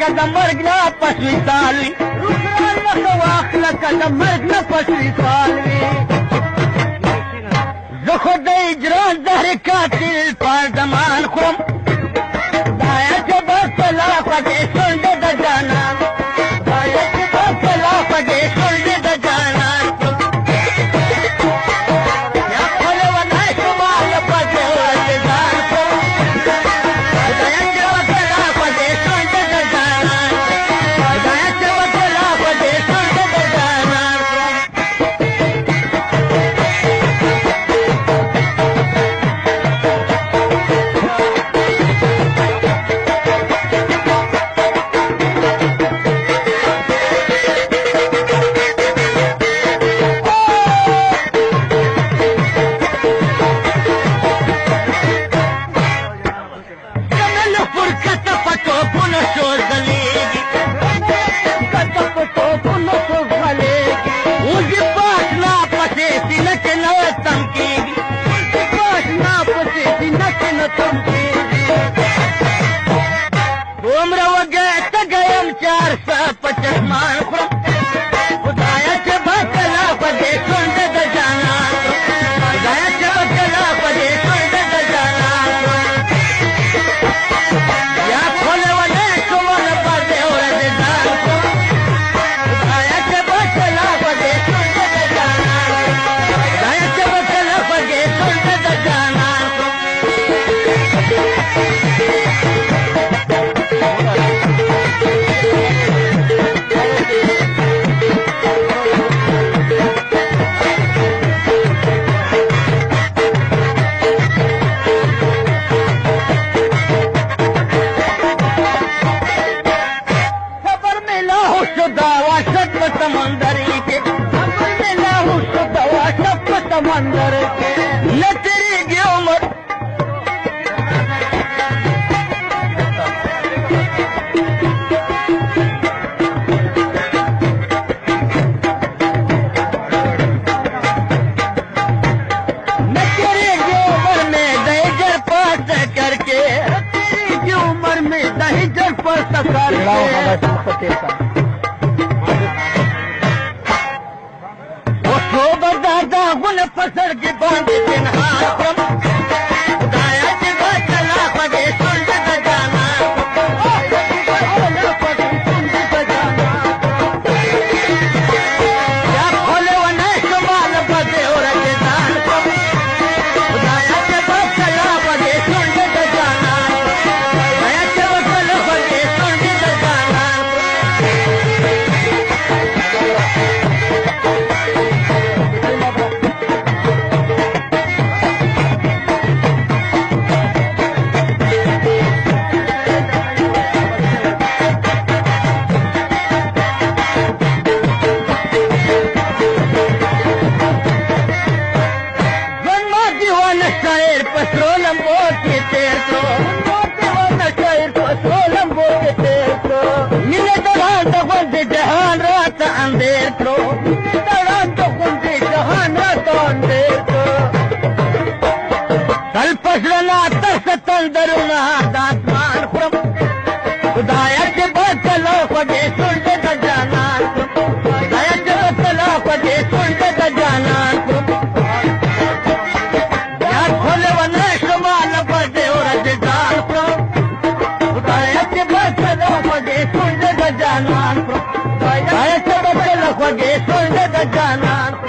لکه د مرګ نه پس وصال وي رخصان لکه وخت لکه د مرګ نه پس وصال وي زه خو د اجران زهر قاتل پر زمان خورم خدایه چې بس په لا خوږې شونډې د جانان خدایه چې بس په لا خوږې شونډې د جانان یا خپله ونای شوما له پسې ورځې ځان کړم خدایه چې بس په لا خوږې شونډې د جانان خدایه چې بس په لا خوږې شونډې د جانان کړم دومره وږی تږی یم چې هر څه په چشمان خورم خدایه چې بس لا خوږې شونډې د جانان خدایه چې بس لا خوږې شونډې د جانان یا خپلې ونې شومه له پسې ورځې ځان کړم خدایه چې بس لا خوږې شونډې د جانان خدایه چې بس لا خوږې شونډې د جانان समंदर के न तेरी की उम्र न तेरी की उम्र में दहेजर पास करके तेरी की उम्र में दहेजर पास करके गुन पसर के बांधे जिन्हार कम खुदाया के बस ला खोगे शोंडे द जाना या खोले वने कमाल बदे और के दान कम खुदाया के बस ला खोगे शोंडे द जाना खुदाया के बस ला खोगे शोंडे द जाना तंदरुना दासमान खुरम खुदाया के बस ला खोगे शोंडे द जानान खुदाया के बस ला खोगे शोंडे द जानान या खोले वने कमाल बदे और जान खुदाया के बस ला खोगे शोंडे द जानान खुदाया के बस ला खोगे शोंडे द जानान